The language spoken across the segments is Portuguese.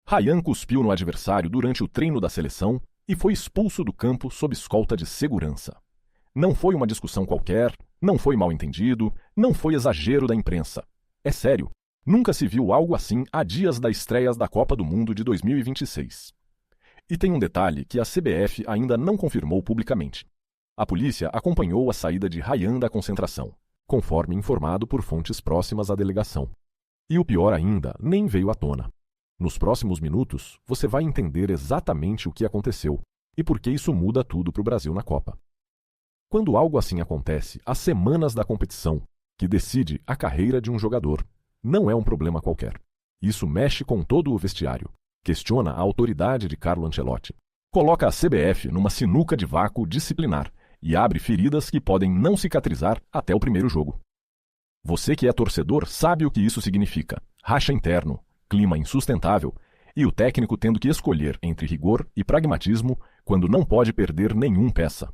Ryan cuspiu no adversário durante o treino da seleção e foi expulso do campo sob escolta de segurança. Não foi uma discussão qualquer, não foi mal-entendido, não foi exagero da imprensa. É sério, nunca se viu algo assim há dias das estreias da Copa do Mundo de 2026. E tem um detalhe que a CBF ainda não confirmou publicamente. A polícia acompanhou a saída de Ryan da concentração, conforme informado por fontes próximas à delegação. E o pior ainda nem veio à tona. Nos próximos minutos, você vai entender exatamente o que aconteceu e por que isso muda tudo para o Brasil na Copa. Quando algo assim acontece às semanas da competição, que decide a carreira de um jogador, não é um problema qualquer. Isso mexe com todo o vestiário, questiona a autoridade de Carlo Ancelotti, coloca a CBF numa sinuca de vácuo disciplinar e abre feridas que podem não cicatrizar até o primeiro jogo. Você que é torcedor sabe o que isso significa: racha interno, clima insustentável e o técnico tendo que escolher entre rigor e pragmatismo quando não pode perder nenhum peça.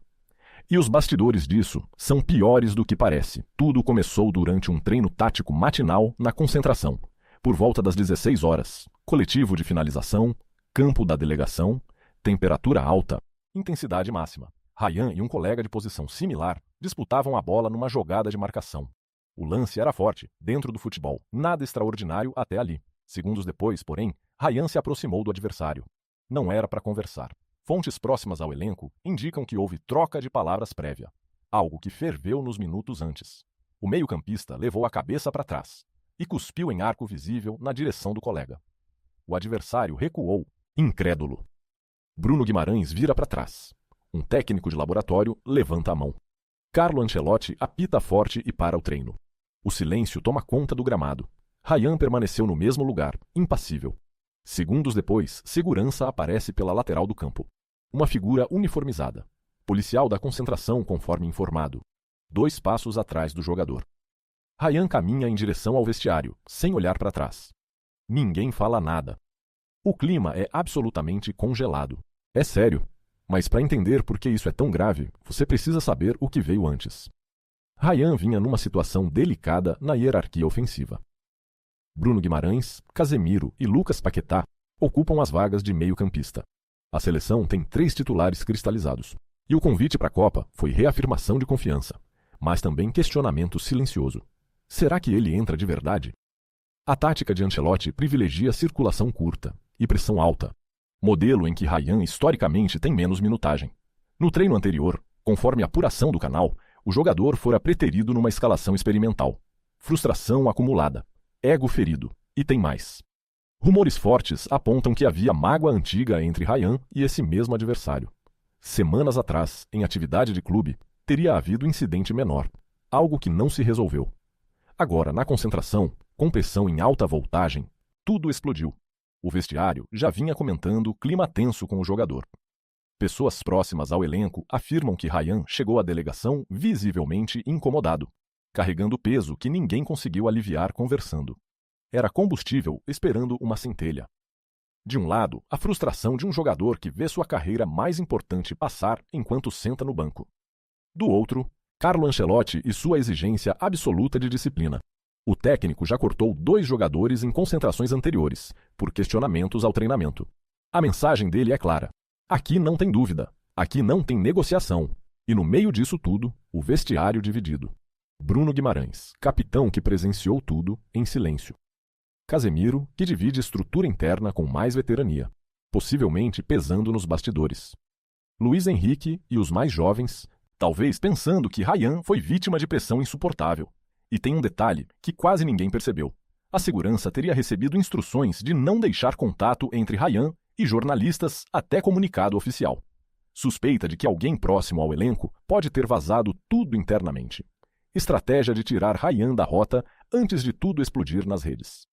E os bastidores disso são piores do que parece. Tudo começou durante um treino tático matinal na concentração, por volta das 16 horas, coletivo de finalização, campo da delegação, temperatura alta, intensidade máxima. Ryan e um colega de posição similar disputavam a bola numa jogada de marcação. O lance era forte, dentro do futebol, nada extraordinário até ali. Segundos depois, porém, Ryan se aproximou do adversário. Não era para conversar. Fontes próximas ao elenco indicam que houve troca de palavras prévia, algo que ferveu nos minutos antes. O meio-campista levou a cabeça para trás e cuspiu em arco visível na direção do colega. O adversário recuou, incrédulo. Bruno Guimarães vira para trás. Um técnico de laboratório levanta a mão. Carlo Ancelotti apita forte e para o treino. O silêncio toma conta do gramado. Ryan permaneceu no mesmo lugar, impassível. Segundos depois, segurança aparece pela lateral do campo. Uma figura uniformizada. Policial da concentração, conforme informado. 2 passos atrás do jogador. Ryan caminha em direção ao vestiário, sem olhar para trás. Ninguém fala nada. O clima é absolutamente congelado. É sério, mas para entender por que isso é tão grave, você precisa saber o que veio antes. Ryan vinha numa situação delicada na hierarquia ofensiva. Bruno Guimarães, Casemiro e Lucas Paquetá ocupam as vagas de meio-campista. A seleção tem 3 titulares cristalizados. E o convite para a Copa foi reafirmação de confiança, mas também questionamento silencioso. Será que ele entra de verdade? A tática de Ancelotti privilegia circulação curta e pressão alta, modelo em que Ryan historicamente tem menos minutagem. No treino anterior, conforme a apuração do canal, o jogador fora preterido numa escalação experimental. Frustração acumulada. Ego ferido. E tem mais. Rumores fortes apontam que havia mágoa antiga entre Ryan e esse mesmo adversário. Semanas atrás, em atividade de clube, teria havido incidente menor, algo que não se resolveu. Agora, na concentração, com pressão em alta voltagem, tudo explodiu. O vestiário já vinha comentando clima tenso com o jogador. Pessoas próximas ao elenco afirmam que Ryan chegou à delegação visivelmente incomodado, carregando peso que ninguém conseguiu aliviar conversando. Era combustível esperando uma centelha. De um lado, a frustração de um jogador que vê sua carreira mais importante passar enquanto senta no banco. Do outro, Carlo Ancelotti e sua exigência absoluta de disciplina. O técnico já cortou 2 jogadores em concentrações anteriores, por questionamentos ao treinamento. A mensagem dele é clara. Aqui não tem dúvida. Aqui não tem negociação. E no meio disso tudo, o vestiário dividido. Bruno Guimarães, capitão que presenciou tudo em silêncio. Casemiro, que divide estrutura interna com mais veterania, possivelmente pesando nos bastidores. Luiz Henrique e os mais jovens, talvez pensando que Ryan foi vítima de pressão insuportável. E tem um detalhe que quase ninguém percebeu. A segurança teria recebido instruções de não deixar contato entre Ryan e jornalistas até comunicado oficial. Suspeita de que alguém próximo ao elenco pode ter vazado tudo internamente. Estratégia de tirar Ryan da rota antes de tudo explodir nas redes.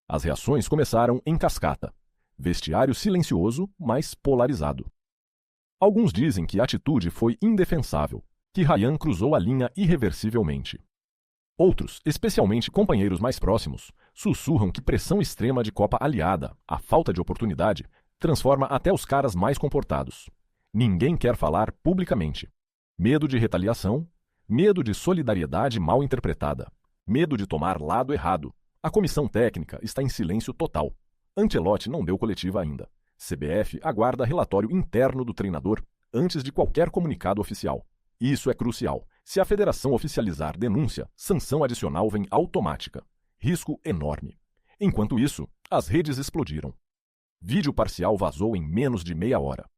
As reações começaram em cascata. Vestiário silencioso, mas polarizado. Alguns dizem que a atitude foi indefensável, que Ryan cruzou a linha irreversivelmente. Outros, especialmente companheiros mais próximos, sussurram que pressão extrema de Copa aliada, a falta de oportunidade, transforma até os caras mais comportados. Ninguém quer falar publicamente. Medo de retaliação, medo de solidariedade mal interpretada, medo de tomar lado errado. A comissão técnica está em silêncio total. Ancelotti não deu coletiva ainda. CBF aguarda relatório interno do treinador antes de qualquer comunicado oficial. Isso é crucial. Se a federação oficializar denúncia, sanção adicional vem automática. Risco enorme. Enquanto isso, as redes explodiram. Vídeo parcial vazou em menos de meia hora.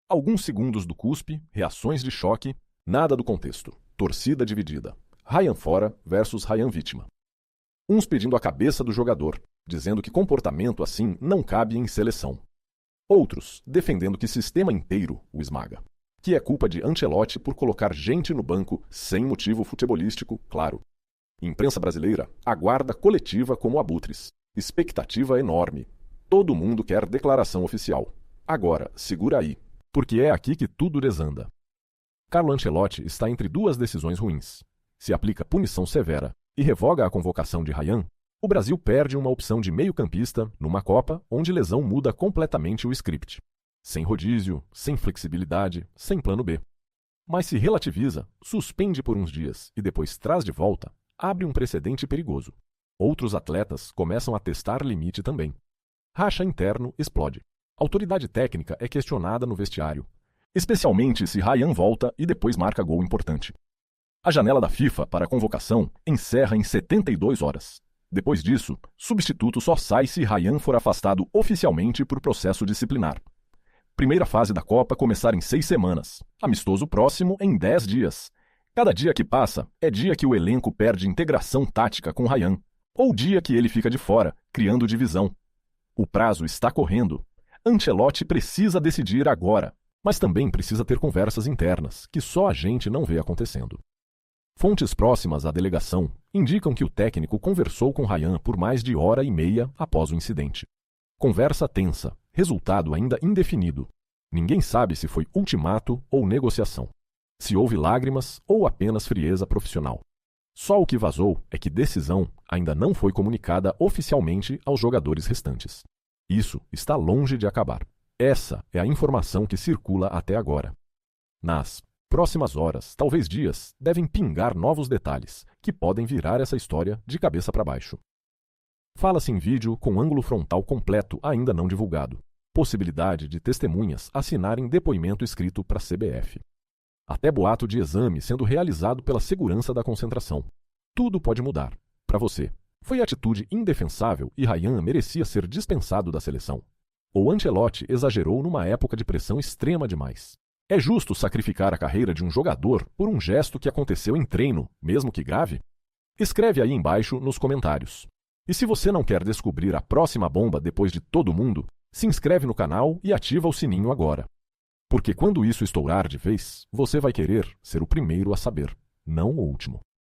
Alguns segundos do cuspe, reações de choque, nada do contexto. Torcida dividida. Ryan fora versus Ryan vítima. Uns pedindo a cabeça do jogador, dizendo que comportamento assim não cabe em seleção. Outros defendendo que sistema inteiro o esmaga. Que é culpa de Ancelotti por colocar gente no banco sem motivo futebolístico, claro. Imprensa brasileira aguarda coletiva como abutres. Expectativa enorme. Todo mundo quer declaração oficial. Agora, segura aí, porque é aqui que tudo desanda. Carlo Ancelotti está entre duas decisões ruins. Se aplica punição severa e revoga a convocação de Ryan, o Brasil perde uma opção de meio-campista numa Copa onde lesão muda completamente o script. Sem rodízio, sem flexibilidade, sem plano B. Mas se relativiza, suspende por uns dias e depois traz de volta, abre um precedente perigoso. Outros atletas começam a testar limite também. Racha interno explode. Autoridade técnica é questionada no vestiário, especialmente se Ryan volta e depois marca gol importante. A janela da FIFA para a convocação encerra em 72 horas. Depois disso, substituto só sai se Ryan for afastado oficialmente por processo disciplinar. Primeira fase da Copa começar em 6 semanas. Amistoso próximo em 10 dias. Cada dia que passa é dia que o elenco perde integração tática com Ryan, ou dia que ele fica de fora, criando divisão. O prazo está correndo. Ancelotti precisa decidir agora, mas também precisa ter conversas internas, que só a gente não vê acontecendo. Fontes próximas à delegação indicam que o técnico conversou com Ryan por mais de hora e meia após o incidente. Conversa tensa, resultado ainda indefinido. Ninguém sabe se foi ultimato ou negociação. Se houve lágrimas ou apenas frieza profissional. Só o que vazou é que decisão ainda não foi comunicada oficialmente aos jogadores restantes. Isso está longe de acabar. Essa é a informação que circula até agora. Nas próximas horas, talvez dias, devem pingar novos detalhes que podem virar essa história de cabeça para baixo. Fala-se em vídeo com ângulo frontal completo ainda não divulgado. Possibilidade de testemunhas assinarem depoimento escrito para a CBF. Até boato de exame sendo realizado pela segurança da concentração. Tudo pode mudar. Para você, foi atitude indefensável e Ryan merecia ser dispensado da seleção? Ou Ancelotti exagerou numa época de pressão extrema demais? É justo sacrificar a carreira de um jogador por um gesto que aconteceu em treino, mesmo que grave? Escreve aí embaixo nos comentários. E se você não quer descobrir a próxima bomba depois de todo mundo, se inscreve no canal e ativa o sininho agora. Porque quando isso estourar de vez, você vai querer ser o primeiro a saber, não o último.